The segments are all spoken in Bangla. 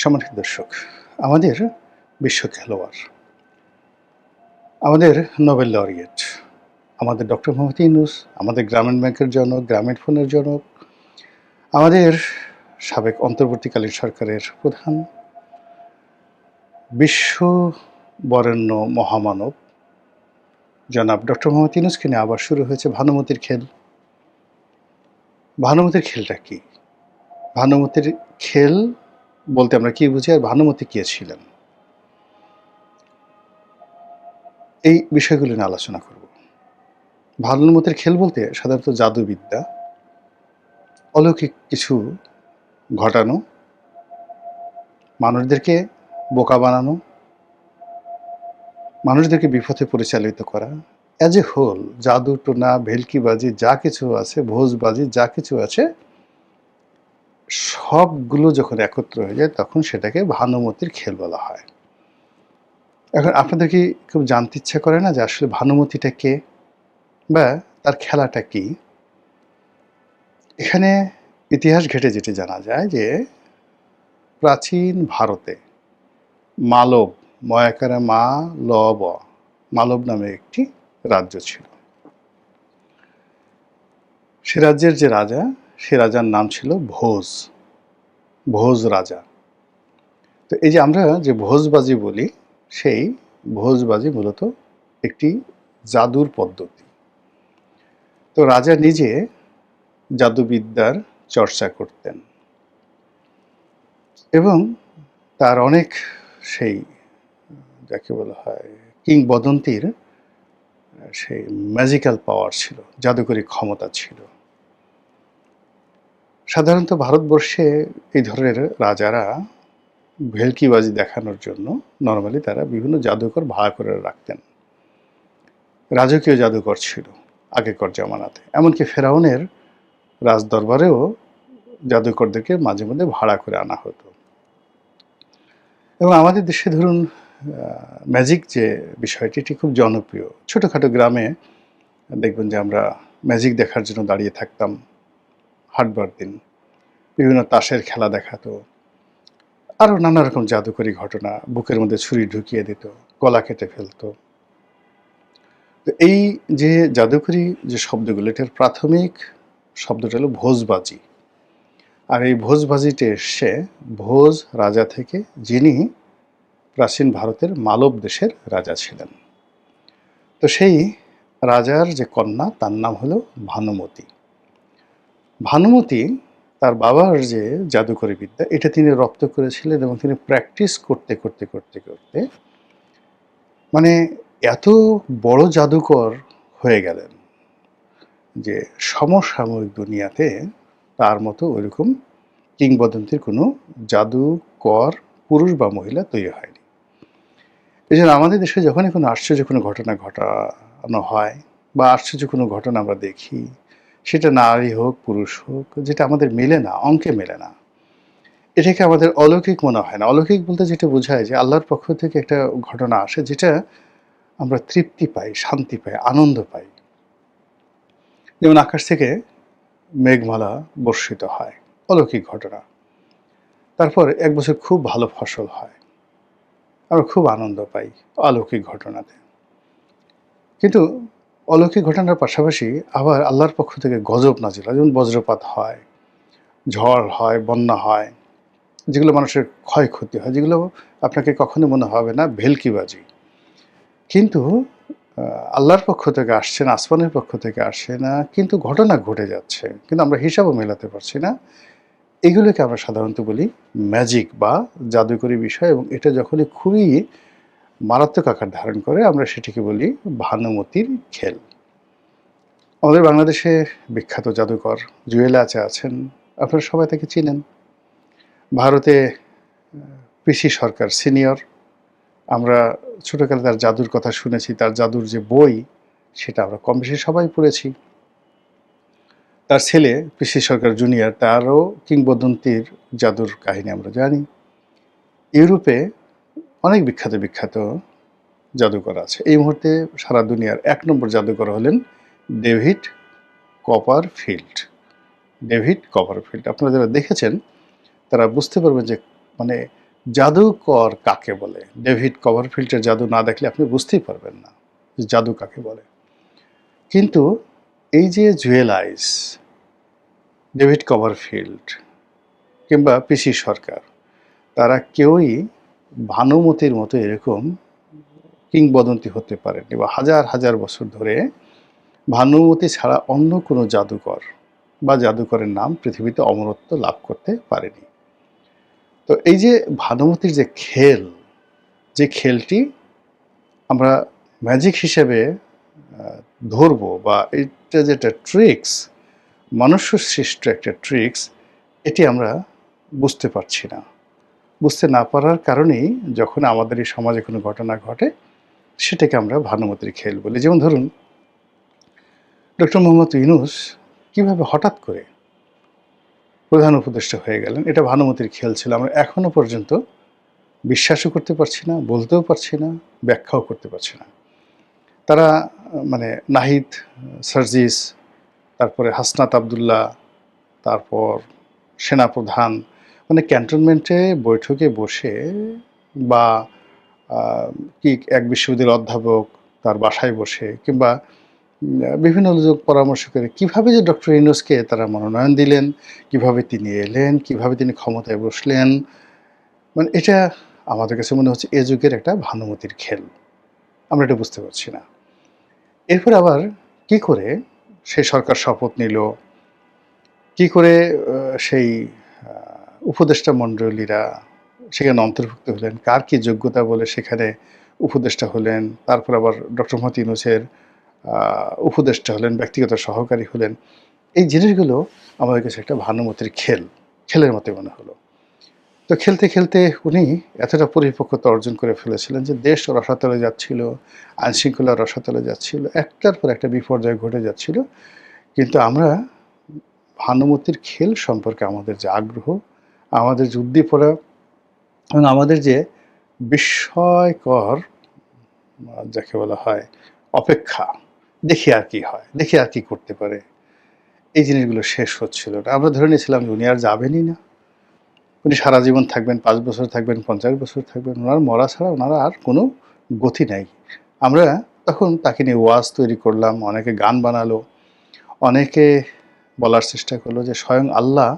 সম্মানিত দর্শক, আমাদের বিশ্ব খেলোয়াড়, আমাদের নোবেল লরিয়েট, আমাদের ডক্টর মোহাম্মদ ইউনূস, আমাদের গ্রামীণ ব্যাংকের জনক, গ্রামীণ ফোনের জনক, আমাদের সাবেক অন্তর্বর্তীকালীন সরকারের প্রধান, বিশ্ব বরেণ্য মহামানব জনাব ডক্টর মোহাম্মদ ইউনূসকে নিয়ে আবার শুরু হয়েছে ভানুমতির খেল। ভানুমতির খেলটা কি? ভানুমতির খেল বলতে আমরা কি বুঝি, আর ভানুমতি কে ছিলেন? এই বিষয়গুলো নিয়ে আলোচনা করব। ভানুমতির খেল বলতে সাধারণত জাদুবিদ্যা, অলৌকিক কিছু ঘটানো, মানুষদেরকে বোকা বানানো, মানুষদেরকে বিপথে পরিচালিত করা, অ্যাজ এ হোল জাদু টোনা ভেলকিবাজি যা কিছু আছে, ভোজবাজি যা কিছু আছে, সবগুলো যখন একত্র হয়ে যায় তখন সেটাকে ভানুমতির খেল বলা হয়। এখন আপনাদের কি খুব জানতে ইচ্ছা করে না যে আসলে ভানুমতিটা কে বা তার খেলাটা কি? এখানে ইতিহাস ঘেঁটে যেটি জানা যায় যে প্রাচীন ভারতে মালব, ময়াকারে মা লব, মালব নামে একটি রাজ্য ছিল। সে রাজ্যের যে রাজা, সে রাজার নাম ছিল ভোজ, ভোজ রাজা। তো এই যে আমরা যে ভোজবাজি বলি, সেই ভোজবাজি মূলত একটি জাদুর পদ্ধতি। তো রাজা নিজে জাদুবিদ্যার চর্চা করতেন এবং তার অনেক সেই যাকে বলা হয় কিংবদন্তির সেই ম্যাজিক্যাল পাওয়ার ছিল, জাদুকরী ক্ষমতা ছিল। সাধারণত ভারতবর্ষে এই ধরনের রাজারা ভেলকিবাজি দেখানোর জন্য নর্মালি তারা বিভিন্ন জাদুকর ভাড়া করে রাখতেন। রাজকীয় জাদুকর ছিল আগেকার জামানাতে, এমনকি ফেরাউনের রাজদরবারেও জাদুকরদেরকে মাঝে মধ্যে ভাড়া করে আনা হতো। এবং আমাদের দেশে ধরুন ম্যাজিক যে বিষয়টি এটি খুব জনপ্রিয়। ছোটোখাটো গ্রামে দেখবেন যে আমরা ম্যাজিক দেখার জন্য দাঁড়িয়ে থাকতাম হাটবার দিন। বিভিন্ন তাসের খেলা দেখাতো, আরও নানা রকম জাদুকরী ঘটনা, বুকের মধ্যে ছুরি ঢুকিয়ে দিত, গলা কেটে ফেলতো। তো এই যে জাদুকরী যে শব্দগুলো, এটার প্রাথমিক শব্দটা হলো ভোজবাজি। আর এই ভোজবাজিটা এসছে ভোজ রাজা থেকে, যিনি প্রাচীন ভারতের মালব দেশের রাজা ছিলেন। তো সেই রাজার যে কন্যা, তার নাম হলো ভানুমতি। ভানুমতি তার বাবার যে জাদুকরী বিদ্যা, এটা তিনি রপ্ত করেছিলেন এবং তিনি প্র্যাকটিস করতে করতে করতে করতে মানে এত বড় জাদুকর হয়ে গেলেন যে সমসাময়িক দুনিয়াতে তার মতো ওইরকম কিংবদন্তির কোনো জাদুকর পুরুষ বা মহিলা তৈরি হয়নি। এই জন্য আমাদের দেশে যখনই কোনো আশ্চর্য কোনো ঘটনা ঘটানো হয় বা আশ্চর্য কোনো ঘটনা আমরা দেখি, সেটা নারী হোক পুরুষ হোক, যেটা আমাদের মেলে না, অঙ্কে মেলে না, এটাকে আমাদের অলৌকিক মনে হয় না। অলৌকিক বলতে যেটা বোঝায় যে আল্লাহর পক্ষ থেকে একটা ঘটনা আসে, যেটা আমরা তৃপ্তি পাই, শান্তি পাই, আনন্দ পাই। যেমন আকাশ থেকে মেঘমালা বর্ষিত হয়, অলৌকিক ঘটনা। তারপর এক বছর খুব ভালো ফসল হয়, আমরা খুব আনন্দ পাই অলৌকিক ঘটনাতে। কিন্তু অলৌকিক ঘটনার পাশাপাশি আবার আল্লাহর পক্ষ থেকে গজব নাজিল হয়, যেমন বজ্রপাত হয়, ঝড় হয়, বন্যা হয়, যেগুলো মানুষের ক্ষয়ক্ষতি হয়, যেগুলো আপনাকে কখনো মনে হবে না ভেলকিবাজি, কিন্তু আল্লাহর পক্ষ থেকে আসছে না, আসমানের পক্ষ থেকে আসে না, কিন্তু ঘটনা ঘটে যাচ্ছে, কিন্তু আমরা হিসাবও মেলাতে পারছি না। এগুলোকে আমরা সাধারণত বলি ম্যাজিক বা জাদুকরী বিষয়, এবং এটা যখনই খুবই মারাত্মক আকার ধারণ করে আমরা সেটিকে বলি ভানুমতির খেল। আমাদের বাংলাদেশে বিখ্যাত জাদুকর জুয়েল আচা আছেন, আপনারা সবাই তাকে চিনেন। ভারতে পিসি সরকার সিনিয়র, আমরা ছোটোকালে তার জাদুর কথা শুনেছি, তার জাদুর যে বই সেটা আমরা কম বেশি সবাই পড়েছি। তার ছেলে পিসি সরকার জুনিয়র, তারও কিংবদন্তির জাদুর কাহিনী আমরা জানি। ইউরোপে অনেক বিখ্যাত বিখ্যাত জাদুকর আছে। এই মুহূর্তে সারা দুনিয়ার ১ নম্বর জাদুকর হলেন ডেভিড কপারফিল্ড। ডেভিড কপারফিল্ড আপনারা যারা দেখেছেন তারা বুঝতে পারবেন যে মানে জাদুকর কাকে বলে? ডেভিড কপারফিল্ডের জাদু না দেখলে আপনি বুঝতেই পারবেন না যে জাদু কাকে বলে। কিন্তু এই যে জুয়েল আইস, ডেভিড কপারফিল্ড কিংবা পিসি সরকার, তারা কেউই ভানুমতির মতো এরকম কিংবদন্তি হতে পারেনি, বা হাজার হাজার বছর ধরে ভানুমতি ছাড়া অন্য কোনো জাদুকর বা জাদুকরের নাম পৃথিবীতে অমরত্ব লাভ করতে পারেনি। তো এই যে ভানুমতির যে খেল, যে খেলটি আমরা ম্যাজিক হিসেবে ধরবো, বা এটা যেটা ট্রিক্স, মনুষ্য সৃষ্ট একটা ট্রিক্স, এটি আমরা বুঝতে পারছি না। বুঝতে না পারার কারণেই যখন আমাদের এই সমাজে কোনো ঘটনা ঘটে, সেটাকে আমরা ভানুমতির খেল বলি। যেমন ধরুন, ডক্টর মোহাম্মদ ইউনূস কীভাবে হঠাৎ করে প্রধান উপদেষ্টা হয়ে গেলেন, এটা ভানুমতির খেল ছিল। আমরা এখনো পর্যন্ত বিশ্বাসও করতে পারছি না, বলতেও পারছি না, ব্যাখ্যাও করতে পারছি না। তারা মানে নাহিদ সার্জিস, তারপরে হাসনাত আবদুল্লাহ, তারপর সেনাপ্রধান, মানে ক্যান্টনমেন্টে বৈঠকে বসে, বা কি এক বিশ্ববিদ্যালয়ের অধ্যাপক তার বাসায় বসে, কিংবা বিভিন্ন লোক পরামর্শ করে কীভাবে যে ডক্টর ইউনূসকে তারা মনোনয়ন দিলেন, কিভাবে তিনি এলেন, কিভাবে তিনি ক্ষমতায় বসলেন, মানে এটা আমাদের কাছে মনে হচ্ছে এ যুগের একটা ভানুমতির খেল। আমরা এটা বুঝতে পারছি না। এরপর আবার কি করে সেই সরকার শপথ নিল, কি করে সেই উপদেষ্টা মণ্ডলীরা সেখানে অন্তর্ভুক্ত হলেন, কার কি যোগ্যতা বলে সেখানে উপদেষ্টা হলেন, তারপর আবার ডক্টর মোহাম্মদ ইউনূসের উপদেষ্টা হলেন, ব্যক্তিগত সহকারী হলেন। এই জিনিসগুলো আমাদের কাছে একটা ভানুমতির খেলের মতো মনে হলো। তো খেলতে খেলতে উনি এতটা পরিপক্কতা অর্জন করে ফেলেছিলেন যে দেশ রসাতলে যাচ্ছিল, আইনশৃঙ্খলা রসাতলে যাচ্ছিল, একটার পর একটা বিপর্যয় ঘটে যাচ্ছিল। কিন্তু আমরা ভানুমতির খেল সম্পর্কে আমাদের যে আগ্রহ, আমাদের যে উদ্দীপনা, এবং আমাদের যে বিস্ময়কর যাকে বলা হয় অপেক্ষা, দেখি আর কি হয়, দেখি আর কি করতে পারে, এই জিনিসগুলো শেষ হচ্ছিল না। আমরা ধরে নিয়েছিলাম যে উনি আর যাবেনই না, উনি সারা জীবন থাকবেন, 5 বছর থাকবেন, 50 বছর থাকবেন, ওনার মরা ছাড়া ওনারা আর কোনো গতি নাই। আমরা তখন তাকে নিয়ে ওয়াজ তৈরি করলাম, অনেকে গান বানালো, অনেকে বলার চেষ্টা করলো যে স্বয়ং আল্লাহ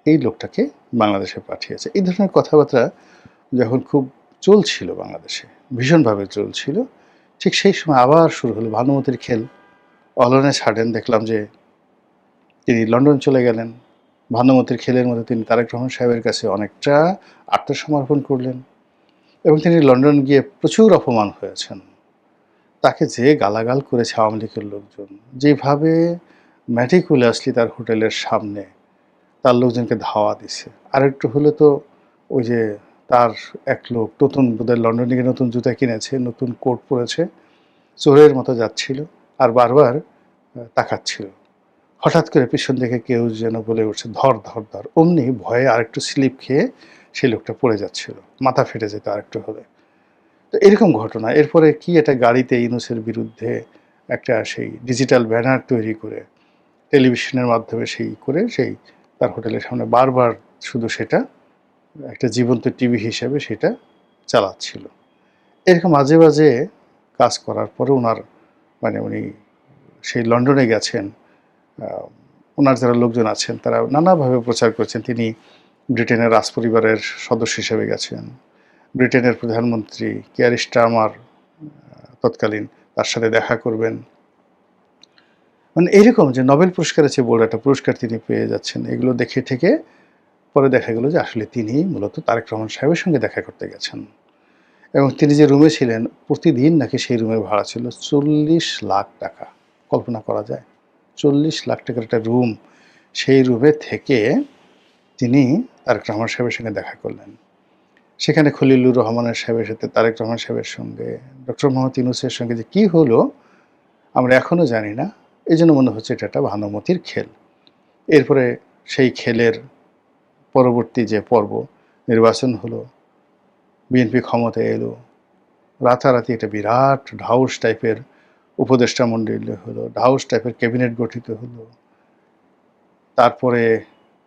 এই লোকটাকে বাংলাদেশে পাঠিয়েছে। এই ধরনের কথাবার্তা যখন খুব চলছিল বাংলাদেশে, ভীষণভাবে চলছিল, ঠিক সেই সময় আবার শুরু হলো ভানুমতির খেল। অলনে ছাড়েন, দেখলাম যে তিনি লন্ডন চলে গেলেন। ভানুমতির খেলের মধ্যে তিনি তারেক রহমান সাহেবের কাছে অনেকটা আত্মসমর্পণ করলেন, এবং তিনি লন্ডন গিয়ে প্রচুর অপমান হয়েছেন। তাকে যে গালাগাল করেছে আওয়ামী লীগের লোকজন, যেভাবে ম্যাটিকুলাসলি তার হোটেলের সামনে তার লোকজনকে ধাওয়া দিছে। আরেকটু হলে তো ওই যে তার এক লোক নতুন বোধহয় লন্ডনে গিয়ে নতুন জুতা কিনেছে, নতুন কোট পরেছে, চোরের মতো যাচ্ছিল আর বারবার তাকাচ্ছিল। হঠাৎ করে পিছন থেকে কেউ যেন বলে উঠছে, ধর ধর ধর। অমনি ভয়ে আরেকটু স্লিপ খেয়ে সেই লোকটা পড়ে যাচ্ছিল, মাথা ফেটে যেত আরেকটু হলে। তো এরকম ঘটনা। এরপরে কি একটা গাড়িতে ইউনূসের বিরুদ্ধে একটা সেই ডিজিটাল ব্যানার তৈরি করে টেলিভিশনের মাধ্যমে সেই তার হোটেলের সামনে বারবার শুধু সেটা একটা জীবন্ত টিভি হিসেবে সেটা চালাচ্ছিল। এরকম আজে বাজে কাজ করার পরে ওনার মানে উনি সেই লন্ডনে গেছেন, ওনার যারা লোকজন আছেন তারা নানাভাবে প্রচার করছেন তিনি ব্রিটেনের রাজপরিবারের সদস্য হিসেবে গেছেন, ব্রিটেনের প্রধানমন্ত্রী কিয়ার স্টারমার তৎকালীন তার সাথে দেখা করবেন, মানে এইরকম যে নোবেল পুরস্কারের চেয়ে বড় একটা পুরস্কার তিনি পেয়ে যাচ্ছেন। এগুলো দেখে থেকে পরে দেখা গেল যে আসলে তিনি মূলত তারেক রহমান সাহেবের সঙ্গে দেখা করতে গেছেন, এবং তিনি যে রুমে ছিলেন প্রতিদিন নাকি সেই রুমের ভাড়া ছিল 40 লাখ টাকা। কল্পনা করা যায়? 40 লাখ টাকার একটা রুম, সেই রুমে থেকে তিনি তারেক রহমান সাহেবের সঙ্গে দেখা করলেন। সেখানে খলিলুর রহমানের সাহেবের সাথে তারেক রহমান সাহেবের সঙ্গে ডক্টর মোহাম্মদ ইউনূসের সঙ্গে যে কী হলো আমরা এখনও জানি না। এই জন্য মনে হচ্ছে এটা একটা ভানুমতির খেল। এরপরে সেই খেলের পরবর্তী যে পর্ব, নির্বাচন হলো, বিএনপি ক্ষমতায় এলো, রাতারাতি একটা বিরাট ঢাউস টাইপের উপদেষ্টা মণ্ডলী হলো, ঢাউস টাইপের ক্যাবিনেট গঠিত হলো। তারপরে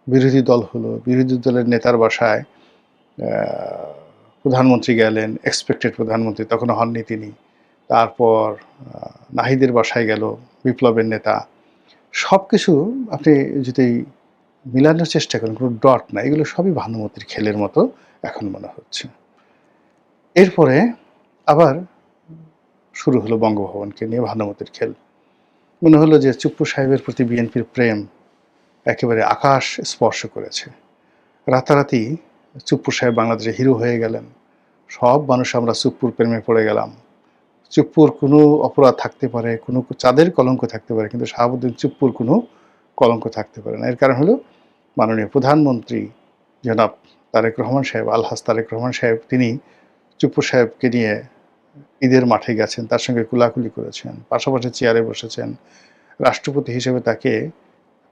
বিরোধী দল হলো, বিরোধী দলের নেতার বাসায় প্রধানমন্ত্রী গেলেন, এক্সপেক্টেড প্রধানমন্ত্রী তখনও হননি তিনি। তারপর নাহিদের বাসায় গেল বিপ্লবের নেতা। সব কিছু আপনি যদি মিলানোর চেষ্টা করেন, কোনো ডট না, এগুলো সবই ভানুমতির খেলের মতো এখন মনে হচ্ছে। এরপরে আবার শুরু হলো বঙ্গভবনকে নিয়ে ভানুমতির খেল। মনে হলো যে চুপ্পু সাহেবের প্রতি বিএনপির প্রেম একেবারে আকাশ স্পর্শ করেছে। রাতারাতি চুপ্পু সাহেব বাংলাদেশে হিরো হয়ে গেলেন। সব মানুষ আমরা চুপ্পুর প্রেমে পড়ে গেলাম। চুপ্পুর কোনো অপরাধ থাকতে পারে, কোনো চাঁদের কলঙ্ক থাকতে পারে, কিন্তু শাহাবুদ্দিন চুপ্পুর কোনো কলঙ্ক থাকতে পারে না। এর কারণ হলো মাননীয় প্রধানমন্ত্রী জনাব তারেক রহমান সাহেব, আলহাজ তারেক রহমান সাহেব, তিনি চুপ্পু সাহেবকে নিয়ে ঈদের মাঠে গেছেন, তার সঙ্গে কুলাকুলি করেছেন, পাশাপাশি চেয়ারে বসেছেন। রাষ্ট্রপতি হিসেবে তাকে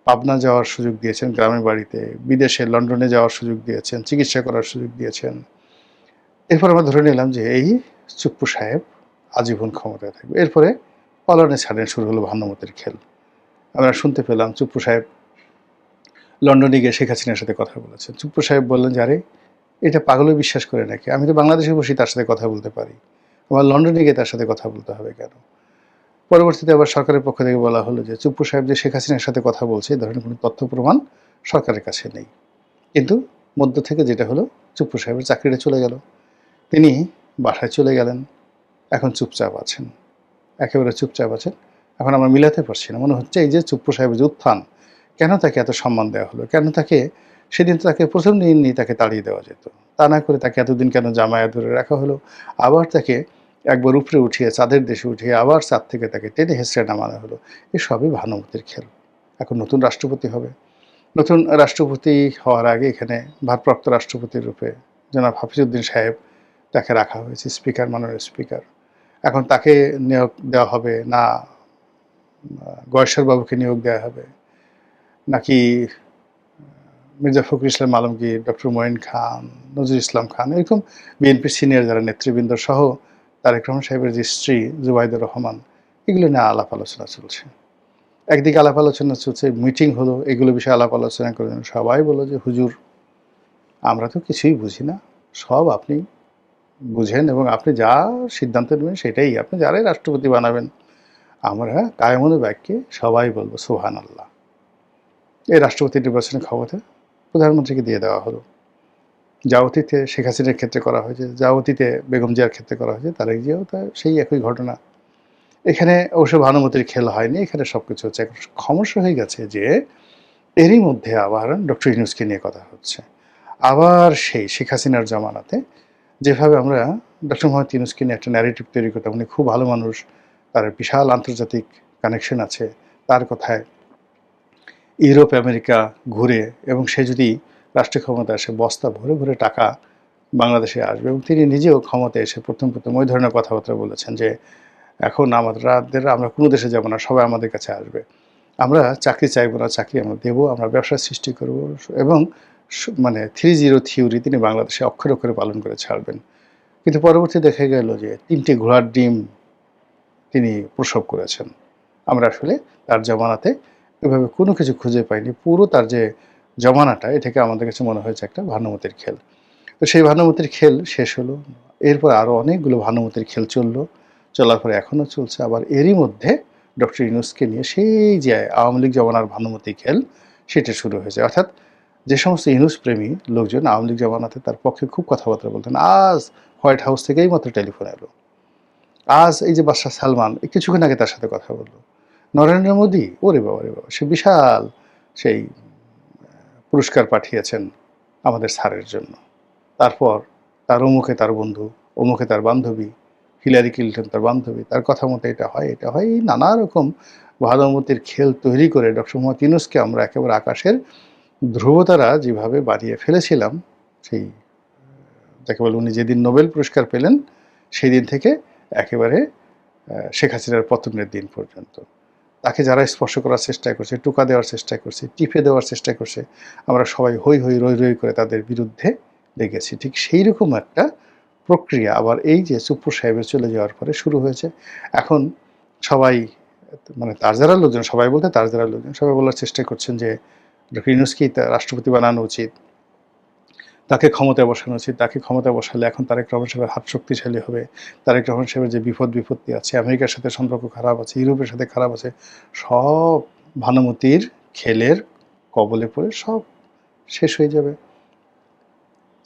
পাবনা যাওয়ার সুযোগ দিয়েছেন, গ্রামের বাড়িতে, বিদেশে লন্ডনে যাওয়ার সুযোগ দিয়েছেন, চিকিৎসা করার সুযোগ দিয়েছেন। এরপর আমরা ধরে নিলাম যে এই চুপ্পু সাহেব আজীবন ক্ষমতায় থাকবে। এরপরে পালনে ছাড়েন, শুরু হলো ভানুমতির খেল। আমরা শুনতে পেলাম চুপ্পু সাহেব লন্ডনে গিয়ে শেখ হাসিনার সাথে কথা বলেছেন। চুপ্পু সাহেব বললেন যে আরে এটা পাগলও বিশ্বাস করে নাকি, আমি তো বাংলাদেশে বসে তার সাথে কথা বলতে পারি, আমার লন্ডনে গিয়ে তার সাথে কথা বলতে হবে কেন? পরবর্তীতে আবার সরকারের পক্ষ থেকে বলা হলো যে চুপ্পু সাহেব যে শেখ হাসিনার সাথে কথা বলছে এই ধরনের কোনো তথ্য প্রমাণ সরকারের কাছে নেই। কিন্তু মধ্য থেকে যেটা হলো, চুপ্পু সাহেবের চাকরিটা চলে গেল, তিনি বাসায় চলে গেলেন, এখন চুপচাপ আছেন, একেবারে চুপচাপ আছেন। এখন আমরা মিলাতে পারছি না, মনে হচ্ছে এই যে চুপ্পু সাহেবের যে উত্থান, কেন তাকে এত সম্মান দেওয়া হলো, কেন তাকে সেদিন তো তাকে প্রথম দিনই তাকে তাড়িয়ে দেওয়া যেত, তা না করে তাকে এতদিন কেন জামায়াত ধরে রাখা হলো, আবার তাকে একবার উপরে উঠিয়ে চাঁদের দেশে উঠিয়ে আবার চাঁদ থেকে তাকে টেনে হেসড়ে নামানো হলো। এসবই ভানুমতির খেল। এখন নতুন রাষ্ট্রপতি হবে, নতুন রাষ্ট্রপতি হওয়ার আগে এখানে ভারপ্রাপ্ত রাষ্ট্রপতির রূপে জনাব হাফিজউদ্দিন সাহেব তাকে রাখা হয়েছে, স্পিকার, মাননীয় স্পিকার। এখন তাকে নিয়োগ দেওয়া হবে না গয়েশ্বর বাবুকে নিয়োগ দেওয়া হবে, নাকি মির্জা ফখরুল ইসলাম আলমগীর, ডক্টর মঈন খান, নজরুল ইসলাম খান, এরকম বিএনপির সিনিয়র যারা নেতৃবৃন্দ সহ তারেক রহমান সাহেবের যে স্ত্রী জুবাইদুর রহমান, এগুলো নিয়ে আলাপ আলোচনা চলছে। একদিকে আলাপ আলোচনা চলছে, মিটিং হলো, এগুলো বিষয়ে আলাপ আলোচনা করে সবাই বলল যে হুজুর আমরা তো কিছুই বুঝি না, সব আপনি বুঝেন এবং আপনি যা সিদ্ধান্ত নেবেন সেটাই, আপনি যারাই রাষ্ট্রপতি বানাবেন আমরা কায়মনে বাক্যে সবাই বলবো সুবহানাল্লাহ। এই রাষ্ট্রপতি নির্বাচনের ক্ষমতা প্রধানমন্ত্রীকে দিয়ে দেওয়া হলো। যা অতীতে শেখ হাসিনার ক্ষেত্রে করা হয়েছে, যা অতীতে বেগম জিয়ার ক্ষেত্রে করা হয়েছে, তার জিয়াও তার সেই একই ঘটনা। এখানে অবশ্য ভানুমতির খেল হয়নি, এখানে সব কিছু হচ্ছে। সমস্যা হয়ে গেছে যে এরই মধ্যে আবার ডক্টর ইউনূসকে নিয়ে কথা হচ্ছে। আবার সেই শেখ হাসিনার জামানাতে যেভাবে আমরা ডক্টর মোহাম্মদ ইউনূসকে নিয়ে একটা ন্যারেটিভ তৈরি করতাম, উনি খুব ভালো মানুষ, তার বিশাল আন্তর্জাতিক কানেকশন আছে, তার কথায় ইউরোপ আমেরিকা ঘুরে এবং সে যদি রাষ্ট্রীয় ক্ষমতা আসে বস্তা ভরে ভরে টাকা বাংলাদেশে আসবে, এবং তিনি নিজেও ক্ষমতায় এসে প্রথম ওই ধরনের কথাবার্তা বলেছেন যে এখন আমরা কোনো দেশে যাব না, সবাই আমাদের কাছে আসবে, আমরা চাকরি চাইবো না, চাকরি আমরা দেবো, আমরা ব্যবসার সৃষ্টি করব, এবং মানে 3-0 থিওরি তিনি বাংলাদেশে অক্ষরে অক্ষরে পালন করে ছাড়বেন। কিন্তু পরবর্তী দেখা গেল যে 3টে ঘোড়ার ডিম তিনি প্রসব করেছেন। আমরা আসলে তার জমানাতে এভাবে কোনো কিছু খুঁজে পাইনি। পুরো তার যে জমানাটা, এটাকে আমাদের কাছে মনে হয়েছে একটা ভানুমতির খেল। তো সেই ভানুমতির খেল শেষ হলো, এরপর আরও অনেকগুলো ভানুমতির খেল চললো, চলার পরে এখনও চলছে। আবার এরই মধ্যে ডক্টর ইউনূসকে নিয়ে সেই যে আওয়ামী লীগ জমানার ভানুমতি খেল সেটা শুরু হয়েছে। অর্থাৎ যে সমস্ত ইউনূস প্রেমী লোকজন আওয়ামী লীগ জমানাতে তার পক্ষে খুব কথাবার্তা বলতেন, আজ হোয়াইট হাউস থেকেই মাত্র টেলিফোন এলো, আজ এই যে বাদশাহ সালমান কিছুক্ষণ আগে তার সাথে কথা বললো, নরেন্দ্র মোদী ওরে বাবা রে বাবা, সে বিশাল সেই পুরস্কার পাঠিয়েছেন আমাদের স্যারের জন্য। তারপর তার অমুকে তার বন্ধু, অমুকে তার বান্ধবী, হিলারি ক্লিন্টন তার বান্ধবী, তার কথা মতো এটা হয় এটা হয়, এই নানা রকম ভানুমতির খেল তৈরি করে ডক্টর মোহাম্মদ ইউনূসকে আমরা একেবারে আকাশের ধ্রুবতারা যেভাবে বাড়িয়ে ফেলেছিলাম, সেই যাকে বলে উনি যেদিন নোবেল পুরস্কার পেলেন সেই দিন থেকে একেবারে শেখ হাসিনার পতনের দিন পর্যন্ত তাকে যারা স্পর্শ করার চেষ্টা করছে, টোকা দেওয়ার চেষ্টা করছে, টিপে দেওয়ার চেষ্টা করছে, আমরা সবাই হই হই রই রই করে তাদের বিরুদ্ধে লেগেছি। ঠিক সেই রকম একটা প্রক্রিয়া আবার এই যে চুপ্পু সাহেবের চলে যাওয়ার পরে শুরু হয়েছে। এখন সবাই মানে তার যারা লোকজন, সবাই বলতে তার যারা লোকজন, সবাই বলার চেষ্টা করছেন যে ডক্টর ইউনূসকেই রাষ্ট্রপতি বানানো উচিত, তাকে ক্ষমতায় বসানো উচিত, তাকে ক্ষমতায় বসালে এখন তারেক রহমান সাহেবের হাত শক্তিশালী হবে। তারেক রহমান সাহেবের যে বিপত্তি আছে, আমেরিকার সাথে সম্পর্ক খারাপ আছে, ইউরোপের সাথে খারাপ আছে, সব ভানুমতির খেলের কবলে পড়ে সব শেষ হয়ে যাবে,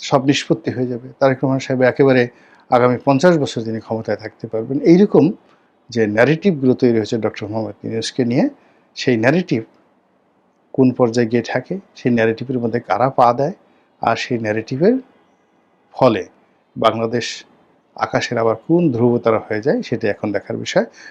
সব নিষ্পত্তি হয়ে যাবে। তারেক রহমান সাহেব একেবারে আগামী 50 বছর তিনি ক্ষমতায় থাকতে পারবেন। এইরকম যে ন্যারেটিভগুলো তৈরি হয়েছে ডক্টর মোহাম্মদ ইউনূসকে নিয়ে, সেই ন্যারেটিভ কোন পর্যায়ে গিয়ে ঠেকে, সেই ন্যারেটিভের মধ্যে কারা পা দেয়, আর সেই ন্যারেটিভের ফলে বাংলাদেশ আকাশের আবার কোন ধ্রুবতারা হয়ে যায়, সেটা এখন দেখার বিষয়।